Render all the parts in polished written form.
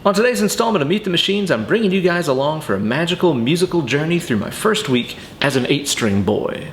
On today's installment of Meet the Machines, I'm bringing you guys along for a magical musical journey through my first week as an 8-string boy.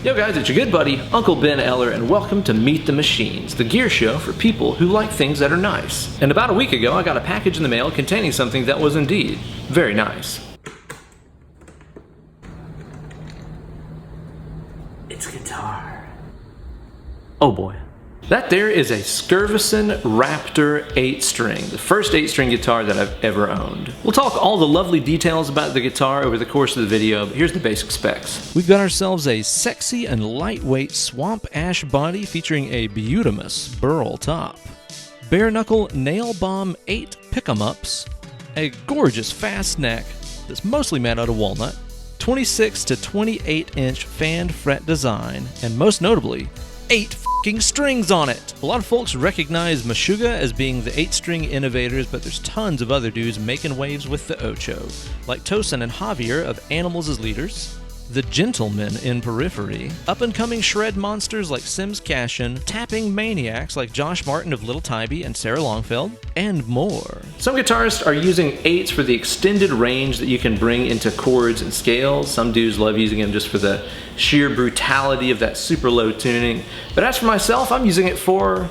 Yo guys, it's your good buddy, Uncle Ben Eller, and welcome to Meet the Machines, the gear show for people who like things that are nice. And about a week ago, I got a package in the mail containing something that was indeed very nice. It's guitar. Oh boy. That there is a Skervesen Raptor 8-string, the first 8-string guitar that I've ever owned. We'll talk all the lovely details about the guitar over the course of the video, but here's the basic specs. We've got ourselves a sexy and lightweight swamp ash body featuring a beautimous burl top, bare knuckle Nailbomb 8 pick-em-ups, a gorgeous fast neck that's mostly made out of walnut, 26 to 28 inch fanned fret design, and most notably, 8 strings on it. A lot of folks recognize Meshuggah as being the 8-string innovators, but there's tons of other dudes making waves with the Ocho, like Tosin and Javier of Animals as Leaders, the Gentlemen in Periphery, up-and-coming shred monsters like Sims Cashin, tapping maniacs like Josh Martin of Little Tybee and Sarah Longfeld, and more. Some guitarists are using 8s for the extended range that you can bring into chords and scales. Some dudes love using them just for the sheer brutality of that super low tuning. But as for myself, I'm using it for,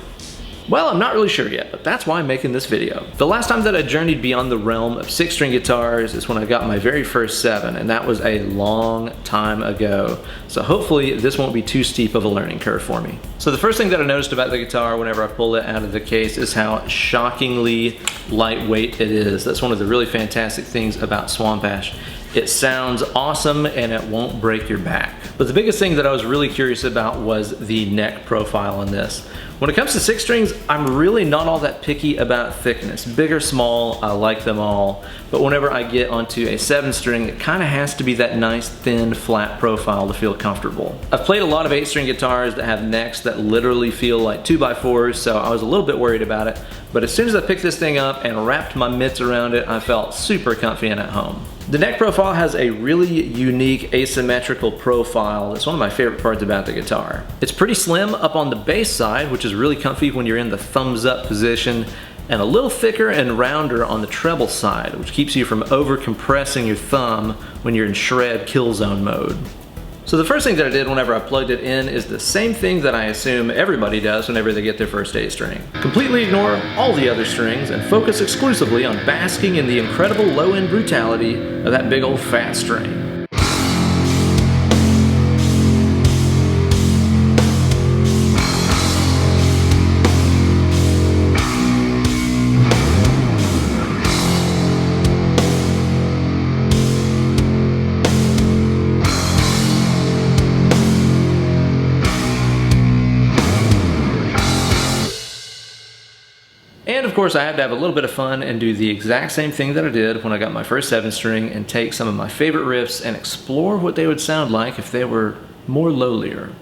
well, I'm not really sure yet, but that's why I'm making this video. The last time that I journeyed beyond the realm of 6-string guitars is when I got my very first 7, and that was a long time ago. So hopefully this won't be too steep of a learning curve for me. So the first thing that I noticed about the guitar whenever I pulled it out of the case is how shockingly lightweight it is. That's one of the really fantastic things about Swamp Ash. It sounds awesome and it won't break your back. But the biggest thing that I was really curious about was the neck profile on this. When it comes to 6 strings, I'm really not all that picky about thickness. Big or small, I like them all. But whenever I get onto a 7-string, it kind of has to be that nice, thin, flat profile to feel comfortable. I've played a lot of 8-string guitars that have necks that literally feel like 2x4s, so I was a little bit worried about it. But as soon as I picked this thing up and wrapped my mitts around it, I felt super comfy and at home. The neck profile has a really unique asymmetrical profile. That's one of my favorite parts about the guitar. It's pretty slim up on the bass side, which is really comfy when you're in the thumbs up position, and a little thicker and rounder on the treble side, which keeps you from over compressing your thumb when you're in shred kill zone mode. So the first thing that I did whenever I plugged it in is the same thing that I assume everybody does whenever they get their first 8-string. Completely ignore all the other strings and focus exclusively on basking in the incredible low-end brutality of that big old fat string. And of course I had to have a little bit of fun and do the exact same thing that I did when I got my first 7-string and take some of my favorite riffs and explore what they would sound like if they were more lowlier.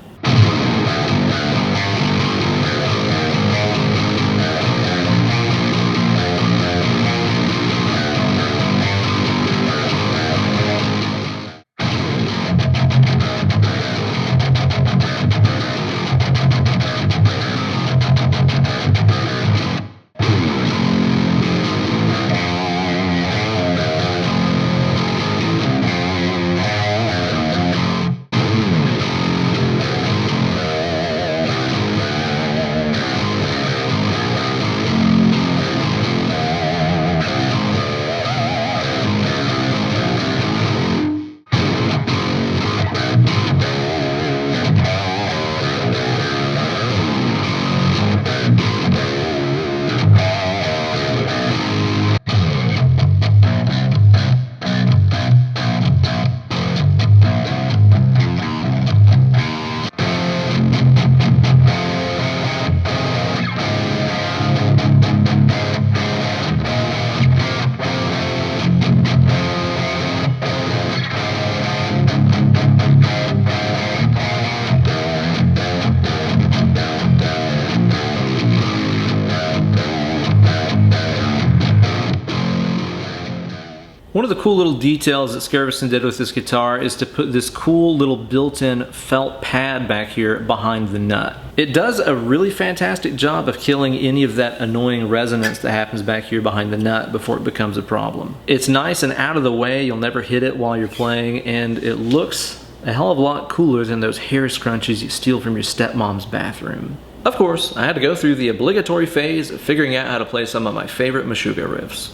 One of the cool little details that Skervesen did with this guitar is to put this cool little built-in felt pad back here behind the nut. It does a really fantastic job of killing any of that annoying resonance that happens back here behind the nut before it becomes a problem. It's nice and out of the way, you'll never hit it while you're playing, and it looks a hell of a lot cooler than those hair scrunchies you steal from your stepmom's bathroom. Of course, I had to go through the obligatory phase of figuring out how to play some of my favorite Meshuggah riffs.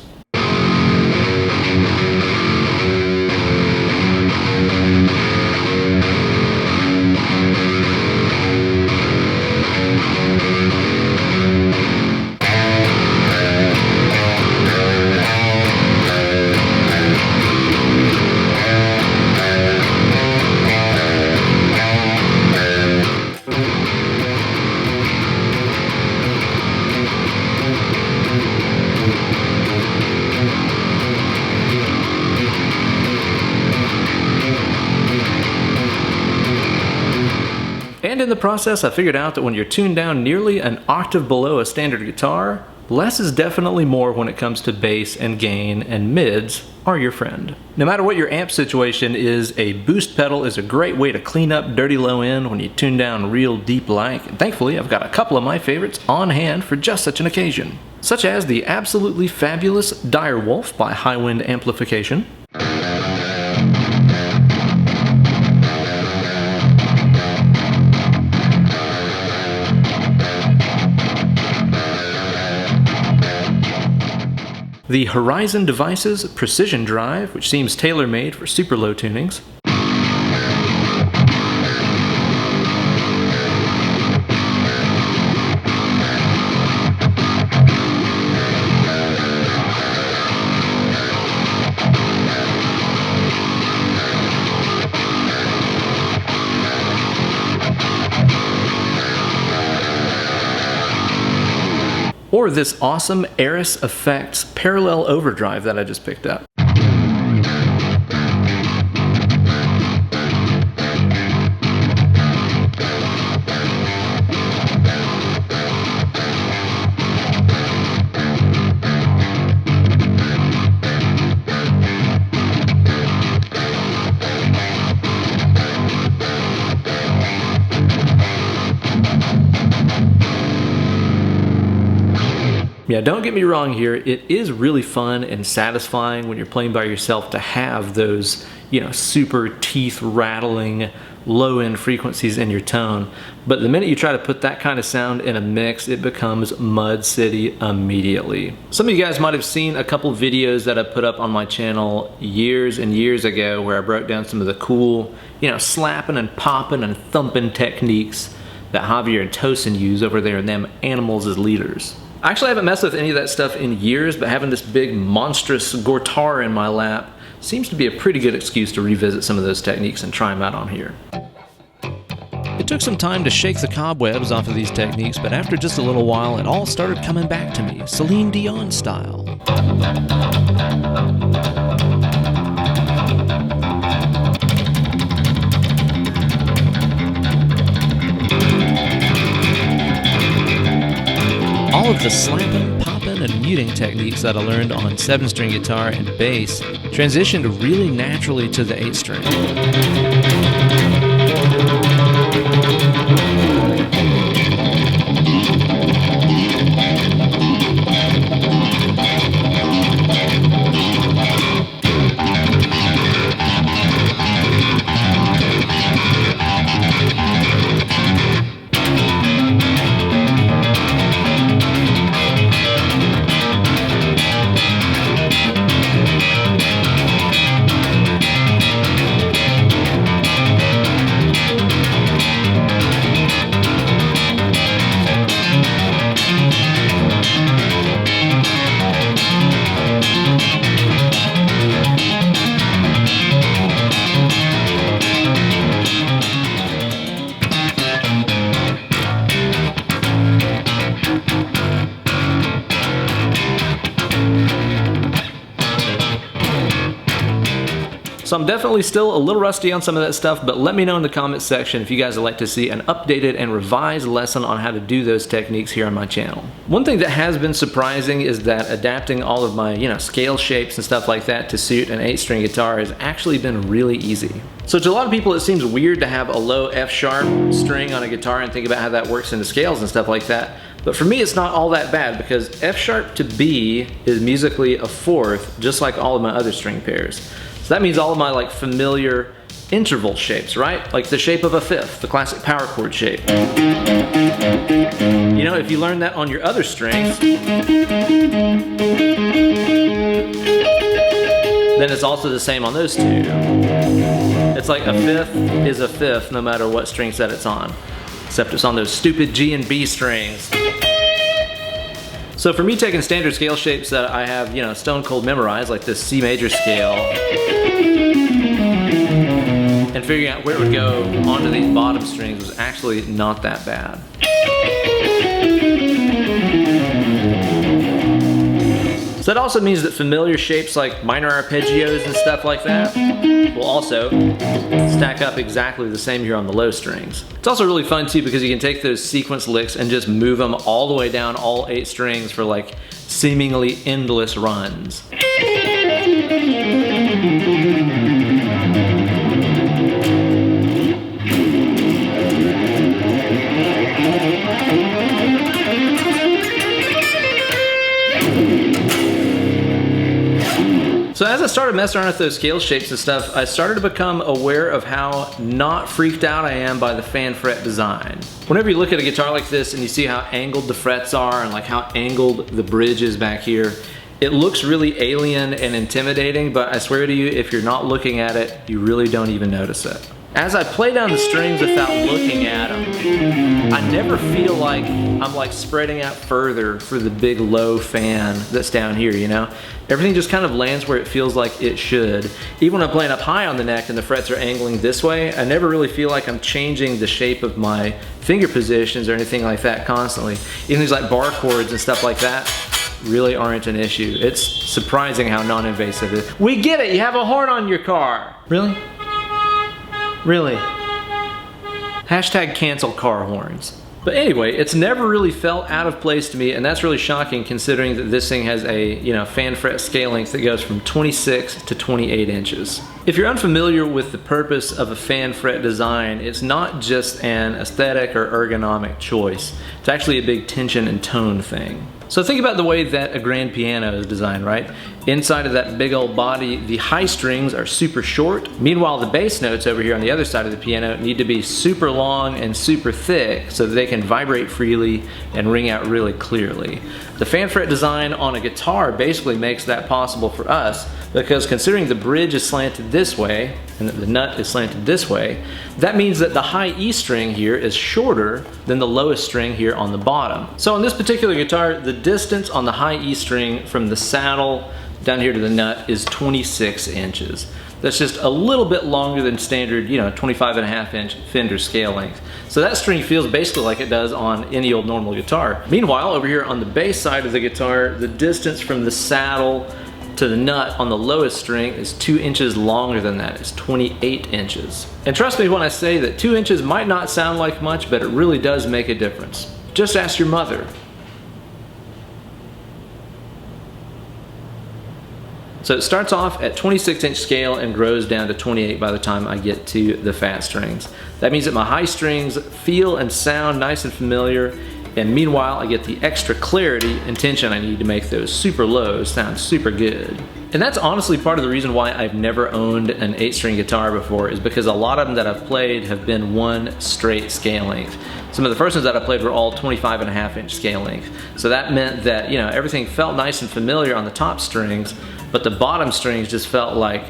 And in the process, I figured out that when you're tuned down nearly an octave below a standard guitar, less is definitely more when it comes to bass and gain, and mids are your friend. No matter what your amp situation is, a boost pedal is a great way to clean up dirty low end when you tune down real deep like, and thankfully I've got a couple of my favorites on hand for just such an occasion. Such as the absolutely fabulous Direwolf by Highwind Amplification, the Horizon Devices Precision Drive, which seems tailor-made for super low tunings, or this awesome Eris Effects parallel overdrive that I just picked up. Yeah, don't get me wrong here, it is really fun and satisfying when you're playing by yourself to have those, super teeth rattling low end frequencies in your tone. But the minute you try to put that kind of sound in a mix, it becomes Mud City immediately. Some of you guys might have seen a couple videos that I put up on my channel years and years ago where I broke down some of the cool, slapping and popping and thumping techniques that Javier and Tosin use over there in them Animals as Leaders. I actually haven't messed with any of that stuff in years, but having this big monstrous guitar in my lap seems to be a pretty good excuse to revisit some of those techniques and try them out on here. It took some time to shake the cobwebs off of these techniques, but after just a little while, it all started coming back to me, Celine Dion style. All of the slapping, popping, and muting techniques that I learned on 7-string guitar and bass transitioned really naturally to the 8-string. So I'm definitely still a little rusty on some of that stuff, but let me know in the comments section if you guys would like to see an updated and revised lesson on how to do those techniques here on my channel. One thing that has been surprising is that adapting all of my, scale shapes and stuff like that to suit an 8-string guitar has actually been really easy. So to a lot of people it seems weird to have a low F sharp string on a guitar and think about how that works into scales and stuff like that. But for me, it's not all that bad because F sharp to B is musically a fourth, just like all of my other string pairs. So that means all of my familiar interval shapes, right? Like the shape of a fifth, the classic power chord shape. If you learn that on your other strings, then it's also the same on those two. It's like a fifth is a fifth no matter what string set it's on. Except it's on those stupid G and B strings. So for me, taking standard scale shapes that I have, stone cold memorized, like this C major scale, and figuring out where it would go onto these bottom strings was actually not that bad. So that also means that familiar shapes like minor arpeggios and stuff like that will also stack up exactly the same here on the low strings. It's also really fun too because you can take those sequence licks and just move them all the way down all 8 strings for seemingly endless runs. So as I started messing around with those scale shapes and stuff, I started to become aware of how not freaked out I am by the fan fret design. Whenever you look at a guitar like this and you see how angled the frets are and how angled the bridge is back here, it looks really alien and intimidating, but I swear to you, if you're not looking at it, you really don't even notice it. As I play down the strings without looking at them, I never feel like I'm spreading out further for the big low fan that's down here, Everything just kind of lands where it feels like it should. Even when I'm playing up high on the neck and the frets are angling this way, I never really feel like I'm changing the shape of my finger positions or anything like that constantly. Even things like bar chords and stuff like that really aren't an issue. It's surprising how non-invasive it is. We get it, you have a horn on your car. Really? Really? Hashtag cancel car horns. But anyway, it's never really felt out of place to me, and that's really shocking considering that this thing has a fan fret scale length that goes from 26 to 28 inches. If you're unfamiliar with the purpose of a fan fret design, it's not just an aesthetic or ergonomic choice. It's actually a big tension and tone thing. So think about the way that a grand piano is designed, right? Inside of that big old body, the high strings are super short. Meanwhile, the bass notes over here on the other side of the piano need to be super long and super thick so that they can vibrate freely and ring out really clearly. The fan fret design on a guitar basically makes that possible for us because considering the bridge is slanted this way and that the nut is slanted this way, that means that the high E string here is shorter than the lowest string here on the bottom. So on this particular guitar, the distance on the high E string from the saddle down here to the nut is 26 inches. That's just a little bit longer than standard, 25.5-inch Fender scale length. So that string feels basically like it does on any old normal guitar. Meanwhile, over here on the bass side of the guitar, the distance from the saddle to the nut on the lowest string is 2 inches longer than that. It's 28 inches. And trust me when I say that 2 inches might not sound like much, but it really does make a difference. Just ask your mother. So it starts off at 26-inch scale and grows down to 28 by the time I get to the fat strings. That means that my high strings feel and sound nice and familiar, and meanwhile I get the extra clarity and tension I need to make those super lows sound super good. And that's honestly part of the reason why I've never owned an 8-string guitar before, is because a lot of them that I've played have been one straight scale length. Some of the first ones that I played were all 25.5-inch scale length. So that meant that, everything felt nice and familiar on the top strings, but the bottom strings just felt like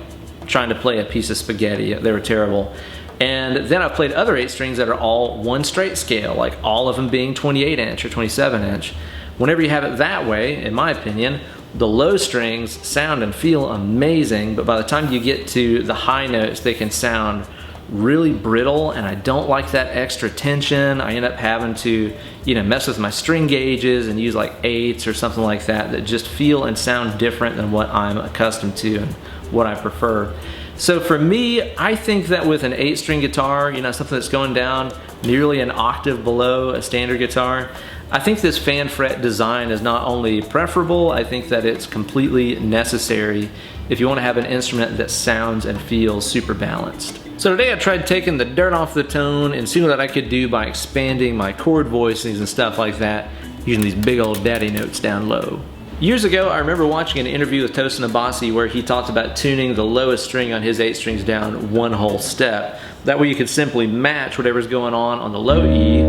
trying to play a piece of spaghetti. They were terrible. And then I've played other 8 strings that are all one straight scale, like all of them being 28-inch or 27-inch. Whenever you have it that way, in my opinion, the low strings sound and feel amazing, but by the time you get to the high notes, they can sound really brittle, and I don't like that extra tension. I end up having to, mess with my string gauges and use like 8s or something like that that just feel and sound different than what I'm accustomed to and what I prefer. So for me, I think that with an 8-string guitar, you know, something that's going down nearly an octave below a standard guitar, I think this fan fret design is not only preferable, I think that it's completely necessary if you want to have an instrument that sounds and feels super balanced. So today I tried taking the dirt off the tone and seeing what I could do by expanding my chord voicings and stuff like that, using these big old daddy notes down low. Years ago, I remember watching an interview with Tosin Abasi where he talked about tuning the lowest string on his 8 strings down one whole step. That way you could simply match whatever's going on the low E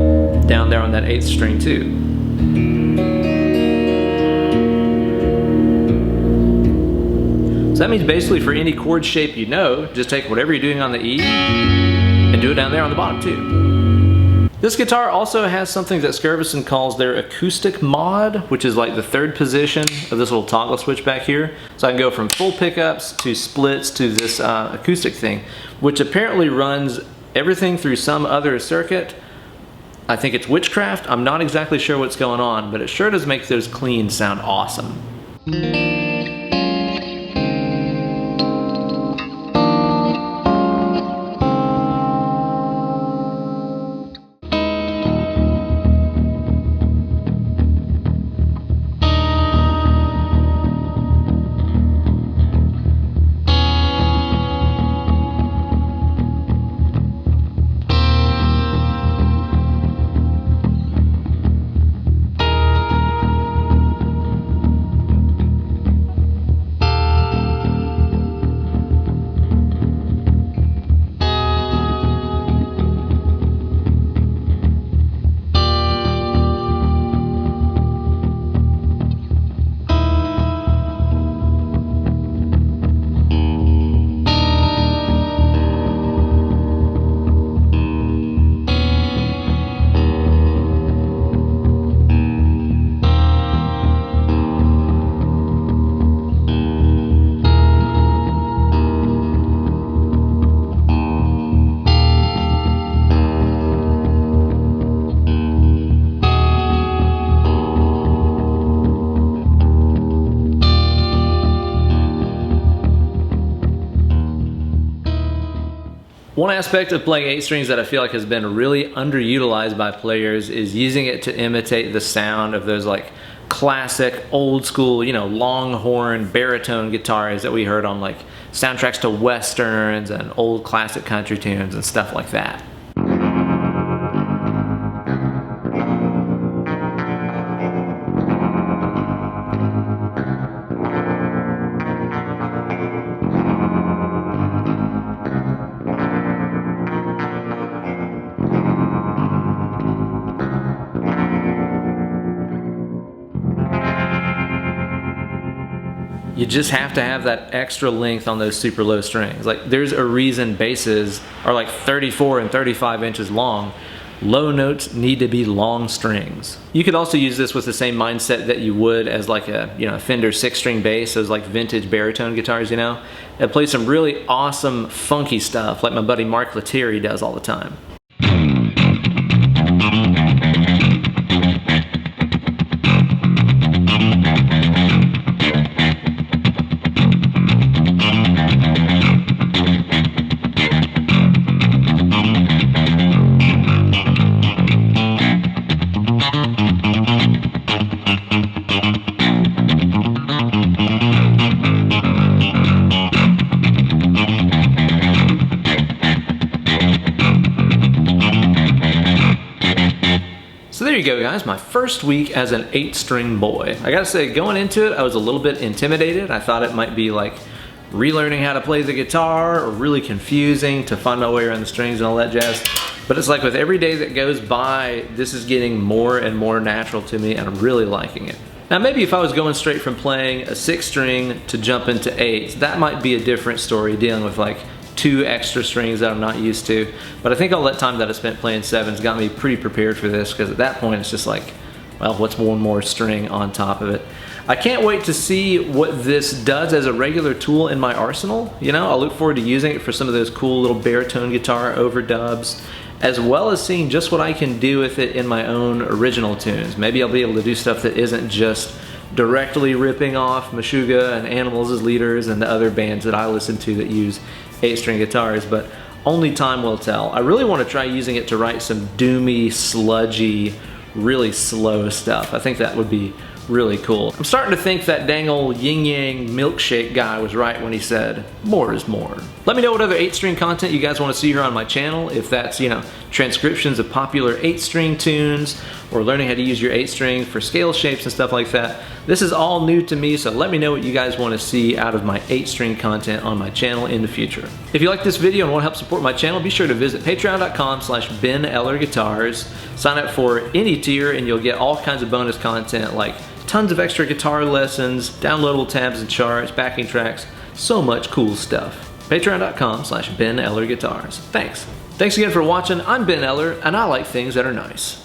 down there on that 8th string too. So that means basically for any chord shape you know, just take whatever you're doing on the E and do it down there on the bottom too. This guitar also has something that Skervesen calls their acoustic mod, which is like the 3rd position of this little toggle switch back here. So I can go from full pickups to splits to this acoustic thing, which apparently runs everything through some other circuit. I think it's witchcraft. I'm not exactly sure what's going on, but it sure does make those cleans sound awesome. One aspect of playing 8 strings that I feel like has been really underutilized by players is using it to imitate the sound of those like classic old school, you know, longhorn baritone guitars that we heard on like soundtracks to westerns and old classic country tunes and stuff like that. You just have to have that extra length on those super low strings. Like there's a reason basses are like 34 and 35 inches long. Low notes need to be long strings. You could also use this with the same mindset that you would as like a, you know, a Fender 6-string bass, those like vintage baritone guitars, you know. It plays some really awesome funky stuff like my buddy Mark Lettieri does all the time. There you go, guys, my first week as an 8-string boy. I gotta say, going into it, I was a little bit intimidated. I thought it might be like relearning how to play the guitar or really confusing to find my way around the strings and all that jazz. But it's like with every day that goes by, this is getting more and more natural to me and I'm really liking it. Now maybe if I was going straight from playing a 6-string to jump into 8s, that might be a different story, dealing with like 2 extra strings that I'm not used to. But I think all that time that I spent playing 7s got me pretty prepared for this, because at that point it's just like, well, what's one more string on top of it? I can't wait to see what this does as a regular tool in my arsenal. You know, I'll look forward to using it for some of those cool little baritone guitar overdubs, as well as seeing just what I can do with it in my own original tunes. Maybe I'll be able to do stuff that isn't just directly ripping off Meshuggah and Animals as leaders and the other bands that I listen to that use 8-string guitars, but only time will tell. I really want to try using it to write some doomy, sludgy, really slow stuff. I think that would be really cool. I'm starting to think that dang old yin yang milkshake guy was right when he said, more is more. Let me know what other 8-string content you guys want to see here on my channel. If that's, you know, transcriptions of popular 8-string tunes or learning how to use your 8-string for scale shapes and stuff like that. This is all new to me, so let me know what you guys want to see out of my 8-string content on my channel in the future. If you like this video and want to help support my channel, be sure to visit patreon.com/Ben Eller Guitars. Sign up for any tier and you'll get all kinds of bonus content like tons of extra guitar lessons, downloadable tabs and charts, backing tracks, so much cool stuff. Patreon.com/Ben Eller Guitars. Thanks. Thanks again for watching. I'm Ben Eller, and I like things that are nice.